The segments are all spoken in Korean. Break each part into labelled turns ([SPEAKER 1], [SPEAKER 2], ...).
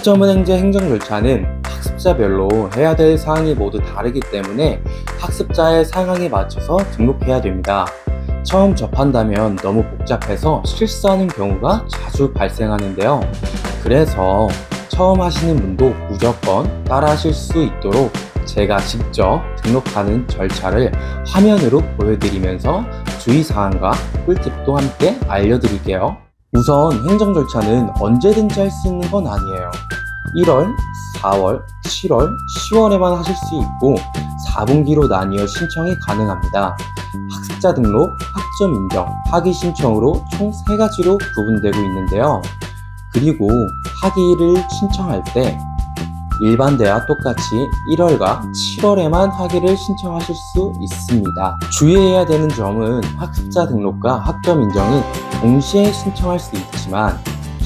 [SPEAKER 1] 학점은행제 행정 절차는 학습자별로 해야 될 사항이 모두 다르기 때문에 학습자의 상황에 맞춰서 등록해야 됩니다. 처음 접한다면 너무 복잡해서 실수하는 경우가 자주 발생하는데요. 그래서 처음 하시는 분도 무조건 따라 하실 수 있도록 제가 직접 등록하는 절차를 화면으로 보여드리면서 주의사항과 꿀팁도 함께 알려드릴게요. 우선 행정 절차는 언제든지 할 수 있는 건 아니에요. 1월, 4월, 7월, 10월에만 하실 수 있고 4분기로 나뉘어 신청이 가능합니다. 학습자 등록, 학점 인정, 학위 신청으로 총 3가지로 구분되고 있는데요. 그리고 학위를 신청할 때 일반 대와 똑같이 1월과 7월에만 학위를 신청하실 수 있습니다. 주의해야 되는 점은 학습자 등록과 학점 인정은 동시에 신청할 수 있지만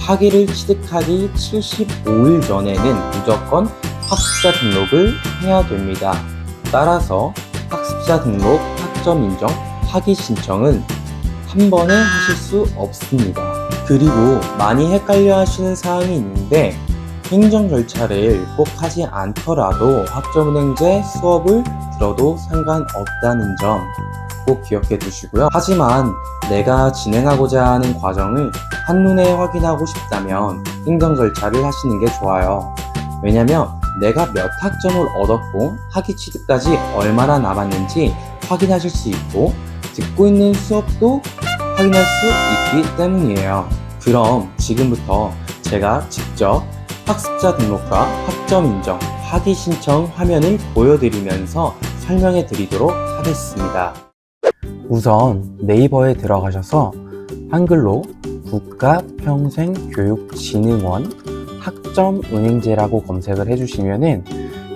[SPEAKER 1] 학위를 취득하기 75일 전에는 무조건 학습자 등록을 해야 됩니다. 따라서 학습자 등록, 학점 인정, 학위 신청은 한 번에 하실 수 없습니다. 그리고 많이 헷갈려 하시는 사항이 있는데 행정 절차를 꼭 하지 않더라도 학점은행제 수업을 들어도 상관없다는 점 꼭 기억해 두시고요. 하지만 내가 진행하고자 하는 과정을 한눈에 확인하고 싶다면 행정 절차를 하시는 게 좋아요. 왜냐면 내가 몇 학점을 얻었고 학위 취득까지 얼마나 남았는지 확인하실 수 있고 듣고 있는 수업도 확인할 수 있기 때문이에요. 그럼 지금부터 제가 직접 학습자 등록과 학점 인정, 학위 신청 화면을 보여드리면서 설명해 드리도록 하겠습니다. 우선 네이버에 들어가셔서 한글로 국가평생교육진흥원 학점은행제라고 검색을 해주시면은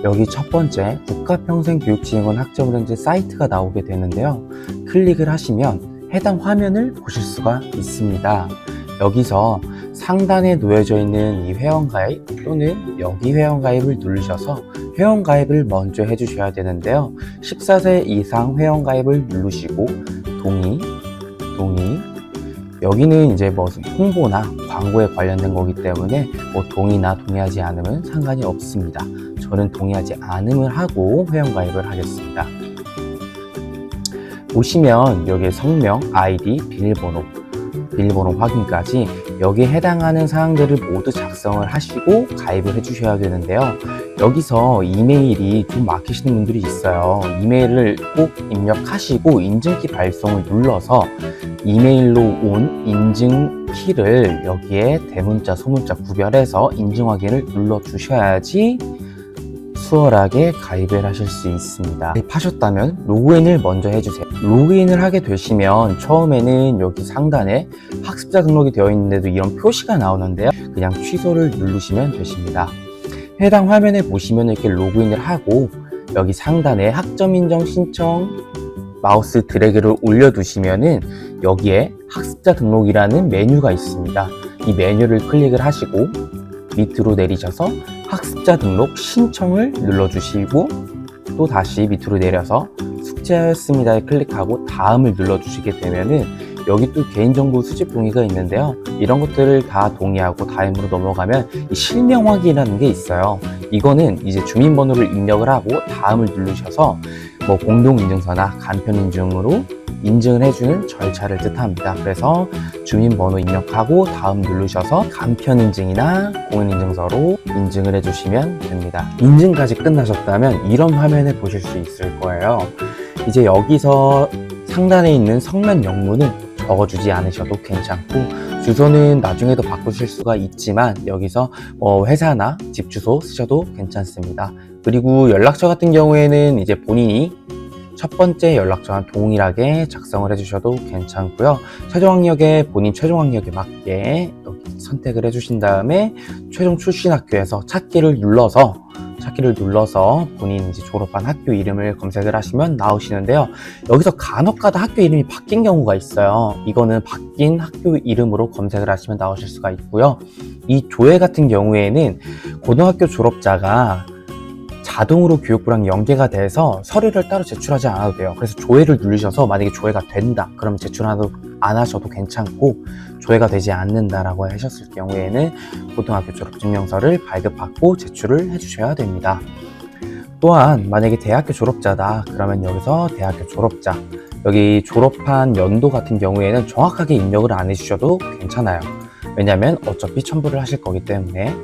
[SPEAKER 1] 여기 첫 번째 국가평생교육진흥원 학점은행제 사이트가 나오게 되는데요. 클릭을 하시면 해당 화면을 보실 수가 있습니다. 여기서 상단에 놓여져 있는 이 회원가입 또는 여기 회원가입을 누르셔서 회원가입을 먼저 해주셔야 되는데요. 14세 이상 회원가입을 누르시고 동의, 여기는 이제 뭐 홍보나 광고에 관련된 거기 때문에 뭐 동의나 동의하지 않으면 상관이 없습니다. 저는 동의하지 않음을 하고 회원가입을 하겠습니다. 보시면 여기에 성명, 아이디, 비밀번호 확인까지 여기에 해당하는 사항들을 모두 작성을 하시고 가입을 해주셔야 되는데요. 여기서 이메일이 좀 막히시는 분들이 있어요. 이메일을 꼭 입력하시고 인증키 발송을 눌러서 이메일로 온 인증키를 여기에 대문자, 소문자 구별해서 인증 확인을 눌러주셔야지 수월하게 가입을 하실 수 있습니다. 가입하셨다면 로그인을 먼저 해주세요. 로그인을 하게 되시면 처음에는 여기 상단에 학습자 등록이 되어 있는데도 이런 표시가 나오는데요. 그냥 취소를 누르시면 되십니다. 해당 화면에 보시면 이렇게 로그인을 하고 여기 상단에 학점 인정 신청 마우스 드래그를 올려두시면은 여기에 학습자 등록이라는 메뉴가 있습니다. 이 메뉴를 클릭을 하시고 밑으로 내리셔서 학습자 등록 신청을 눌러주시고 또 다시 밑으로 내려서 숙제하였습니다에 클릭하고 다음을 눌러주시게 되면은 여기 또 개인정보 수집 동의가 있는데요. 이런 것들을 다 동의하고 다음으로 넘어가면 이 실명 확인이라는 게 있어요. 이거는 이제 주민번호를 입력을 하고 다음을 누르셔서 뭐 공동인증서나 간편인증으로 인증을 해주는 절차를 뜻합니다. 그래서 주민번호 입력하고 다음 누르셔서 간편인증이나 공인인증서로 인증을 해주시면 됩니다. 인증까지 끝나셨다면 이런 화면을 보실 수 있을 거예요. 이제 여기서 상단에 있는 성명 영문은 적어주지 않으셔도 괜찮고 주소는 나중에도 바꾸실 수가 있지만 여기서 회사나 집 주소 쓰셔도 괜찮습니다. 그리고 연락처 같은 경우에는 이제 본인이 첫 번째 연락처와 동일하게 작성을 해주셔도 괜찮고요. 본인 최종 학력에 맞게 여기 선택을 해주신 다음에 최종 출신 학교에서 찾기를 눌러서 본인 이제 졸업한 학교 이름을 검색을 하시면 나오시는데요. 여기서 간혹가다 학교 이름이 바뀐 경우가 있어요. 이거는 바뀐 학교 이름으로 검색을 하시면 나오실 수가 있고요. 이 조회 같은 경우에는 고등학교 졸업자가 자동으로 교육부랑 연계가 돼서 서류를 따로 제출하지 않아도 돼요. 그래서 조회를 누르셔서 만약에 조회가 된다 그러면 제출하도 안 하셔도 괜찮고 조회가 되지 않는다라고 하셨을 경우에는 고등학교 졸업증명서를 발급받고 제출을 해주셔야 됩니다. 또한 만약에 대학교 졸업자다 그러면 여기서 대학교 졸업자, 여기 졸업한 연도 같은 경우에는 정확하게 입력을 안 해주셔도 괜찮아요. 왜냐하면 어차피 첨부를 하실 거기 때문에.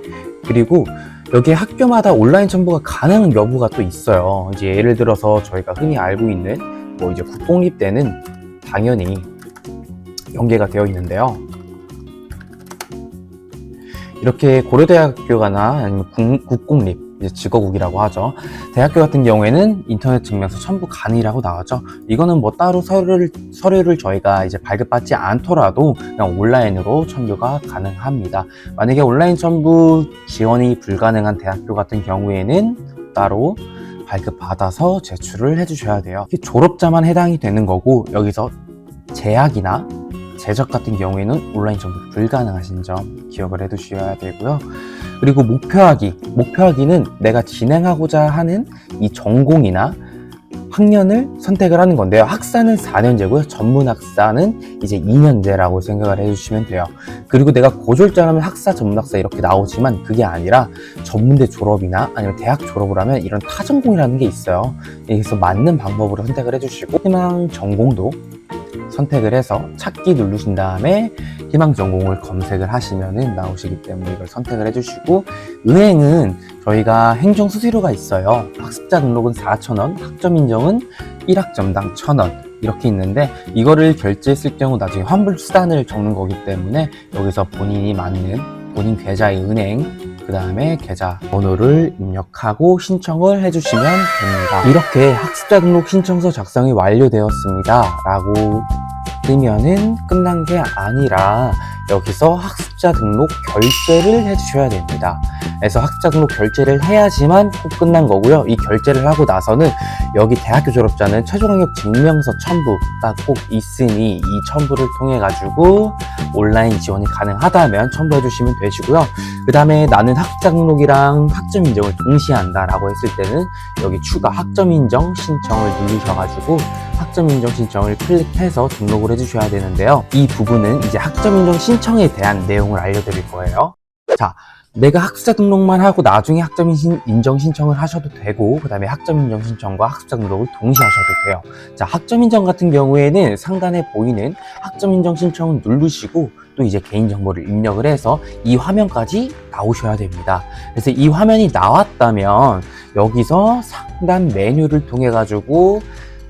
[SPEAKER 1] 그리고 여기 학교마다 온라인 첨부가 가능한 여부가 또 있어요. 이제 예를 들어서 저희가 흔히 알고 있는 이제 국공립대는 당연히 연계가 되어 있는데요. 이렇게 고려대학교나 아니면 국공립, 이제 직어국이라고 하죠. 대학교 같은 경우에는 인터넷 증명서 첨부 가능이라고 나왔죠. 이거는 따로 서류를 저희가 이제 발급받지 않더라도 그냥 온라인으로 첨부가 가능합니다. 만약에 온라인 첨부 지원이 불가능한 대학교 같은 경우에는 따로 발급받아서 제출을 해주셔야 돼요. 졸업자만 해당이 되는 거고, 여기서 재학이나 재적 같은 경우에는 온라인 첨부 불가능하신 점 기억을 해두셔야 되고요. 그리고 목표학위는 내가 진행하고자 하는 이 전공이나 학년을 선택을 하는 건데요. 학사는 4년제고요. 전문학사는 이제 2년제라고 생각을 해주시면 돼요. 그리고 내가 고졸자라면 학사, 전문학사 이렇게 나오지만 그게 아니라 전문대 졸업이나 아니면 대학 졸업을 하면 이런 타전공이라는 게 있어요. 여기서 맞는 방법으로 선택을 해주시고, 희망 전공도 선택을 해서 찾기 누르신 다음에 희망 전공을 검색을 하시면은 나오시기 때문에 이걸 선택을 해주시고, 은행은 저희가 행정 수수료가 있어요. 학습자 등록은 4,000원, 학점 인정은 1학점당 1,000원 이렇게 있는데, 이거를 결제했을 경우 나중에 환불 수단을 적는 거기 때문에 여기서 본인이 맞는 본인 계좌의 은행, 그 다음에 계좌 번호를 입력하고 신청을 해주시면 됩니다. 이렇게 학습자 등록 신청서 작성이 완료되었습니다 라고 뜨면은 끝난 게 아니라 여기서 학습자 등록 결제를 해주셔야 됩니다. 그래서 학습자 등록 결제를 해야지만 꼭 끝난 거고요. 이 결제를 하고 나서는 여기 대학교 졸업자는 최종 학력 증명서 첨부가 꼭 있으니 이 첨부를 통해 가지고 온라인 지원이 가능하다면 첨부해 주시면 되시고요. 그 다음에 나는 학습자 등록이랑 학점 인정을 동시에 한다라고 했을 때는 여기 추가 학점 인정 신청을 누르셔가지고 학점 인정 신청을 클릭해서 등록을 해주셔야 되는데요. 이 부분은 이제 학점 인정 신청에 대한 내용을 알려드릴 거예요. 자, 내가 학습자 등록만 하고 나중에 학점 인정 신청을 하셔도 되고, 그 다음에 학점 인정 신청과 학습자 등록을 동시에 하셔도 돼요. 자, 학점 인정 같은 경우에는 상단에 보이는 학점 인정 신청을 누르시고 또 이제 개인정보를 입력을 해서 이 화면까지 나오셔야 됩니다. 그래서 이 화면이 나왔다면 여기서 상단 메뉴를 통해 가지고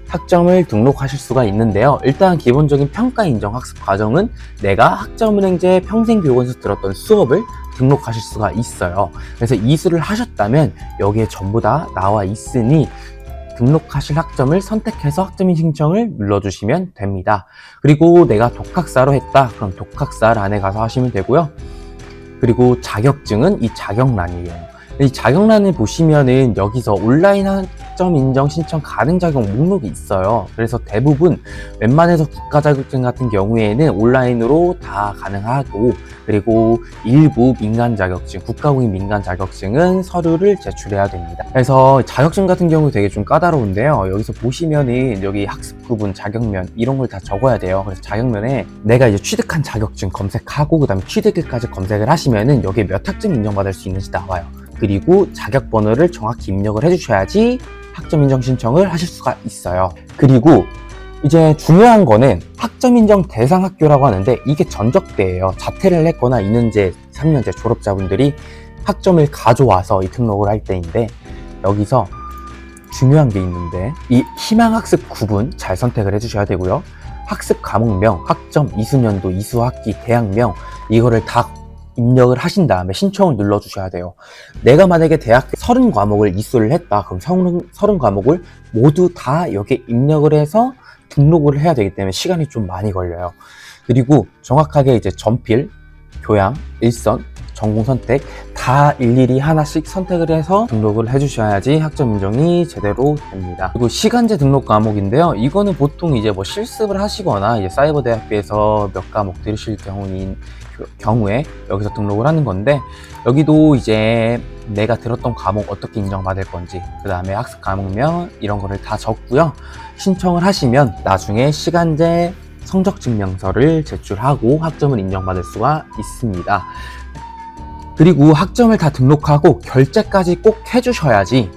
[SPEAKER 1] 학점을 등록하실 수가 있는데요. 일단 기본적인 평가 인정 학습 과정은 내가 학점은행제 평생교육원에서 들었던 수업을 등록하실 수가 있어요. 그래서 이수를 하셨다면 여기에 전부 다 나와 있으니 등록하실 학점을 선택해서 학점 신청을 눌러주시면 됩니다. 그리고 내가 독학사로 했다 그럼 독학사란에 가서 하시면 되고요. 그리고 자격증은 이 자격란이에요. 이 자격란을 보시면은 여기서 온라인 학점 인정 신청 가능 자격 목록이 있어요. 그래서 대부분 웬만해서 국가 자격증 같은 경우에는 온라인으로 다 가능하고, 그리고 일부 민간 자격증, 국가공인 민간 자격증은 서류를 제출해야 됩니다. 그래서 자격증 같은 경우 되게 좀 까다로운데요. 여기서 보시면은 여기 학습 구분, 자격면 이런 걸 다 적어야 돼요. 그래서 자격면에 내가 이제 취득한 자격증 검색하고 그 다음에 취득일까지 검색을 하시면은 여기에 몇 학점 인정받을 수 있는지 나와요. 그리고 자격 번호를 정확히 입력을 해주셔야지 학점 인정 신청을 하실 수가 있어요. 그리고 이제 중요한 거는 학점 인정 대상 학교라고 하는데 이게 전적대예요. 자퇴를 했거나 2년제, 3년제 졸업자분들이 학점을 가져와서 이 등록을 할 때인데, 여기서 중요한 게 있는데 이 희망학습 구분 잘 선택을 해주셔야 되고요. 학습 과목명, 학점, 이수년도, 이수학기, 대학명 이거를 다 입력을 하신 다음에 신청을 눌러주셔야 돼요. 내가 만약에 대학교 30과목을 이수를 했다 그럼 30과목을 모두 다 여기에 입력을 해서 등록을 해야 되기 때문에 시간이 좀 많이 걸려요. 그리고 정확하게 이제 전필, 교양, 일선, 전공 선택 다 일일이 하나씩 선택을 해서 등록을 해주셔야지 학점 인정이 제대로 됩니다. 그리고 시간제 등록 과목인데요. 이거는 보통 이제 실습을 하시거나 이제 사이버 대학교에서 몇 과목 들으실 경우에 여기서 등록을 하는 건데, 여기도 이제 내가 들었던 과목 어떻게 인정받을 건지, 그 다음에 학습 과목명 이런 거를 다 적고요. 신청을 하시면 나중에 시간제 성적 증명서를 제출하고 학점을 인정받을 수가 있습니다. 그리고 학점을 다 등록하고 결제까지 꼭 해주셔야지,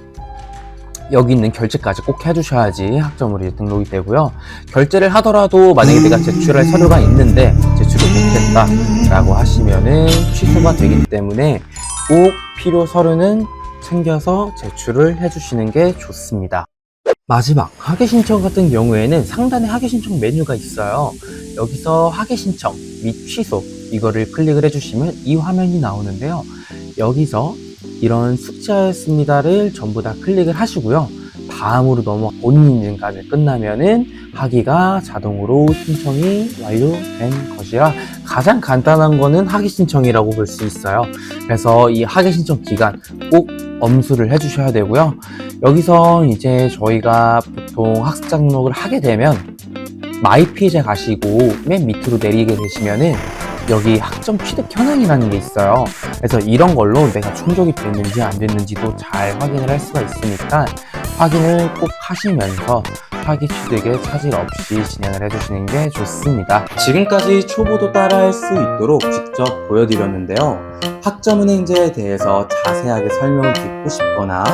[SPEAKER 1] 여기 있는 결제까지 꼭 해주셔야지 학점으로 이제 등록이 되고요. 결제를 하더라도 만약에 내가 제출할 서류가 있는데 제출을 못했다 라고 하시면은 취소가 되기 때문에 꼭 필요 서류는 챙겨서 제출을 해주시는 게 좋습니다. 마지막, 학예 신청 같은 경우에는 상단에 학예 신청 메뉴가 있어요. 여기서 학예 신청 및 취소, 이거를 클릭을 해주시면 이 화면이 나오는데요. 여기서 이런 숙제하였습니다를 전부 다 클릭을 하시고요. 다음으로 본인 인증까지 끝나면은 학위가 자동으로 신청이 완료된 것이라 가장 간단한 거는 학위 신청이라고 볼 수 있어요. 그래서 이 학위 신청 기간 꼭 엄수를 해주셔야 되고요. 여기서 이제 저희가 보통 학습자 등록을 하게 되면 마이 피해자 가시고 맨 밑으로 내리게 되시면은 여기 학점 취득 현황이라는 게 있어요. 그래서 이런 걸로 내가 충족이 됐는지 안 됐는지도 잘 확인을 할 수가 있으니까 확인을 꼭 하시면서 학위 취득에 차질 없이 진행을 해주시는 게 좋습니다. 지금까지 초보도 따라할 수 있도록 직접 보여드렸는데요. 학점은행제에 대해서 자세하게 설명을 듣고 싶거나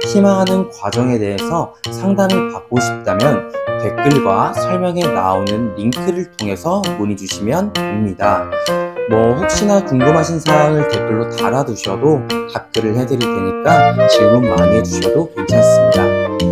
[SPEAKER 1] 희망하는 과정에 대해서 상담을 받고 싶다면 댓글과 설명에 나오는 링크를 통해서 문의 주시면 됩니다. 혹시나 궁금하신 사항을 댓글로 달아두셔도 답글을 해드릴 테니까 질문 많이 해주셔도 괜찮습니다.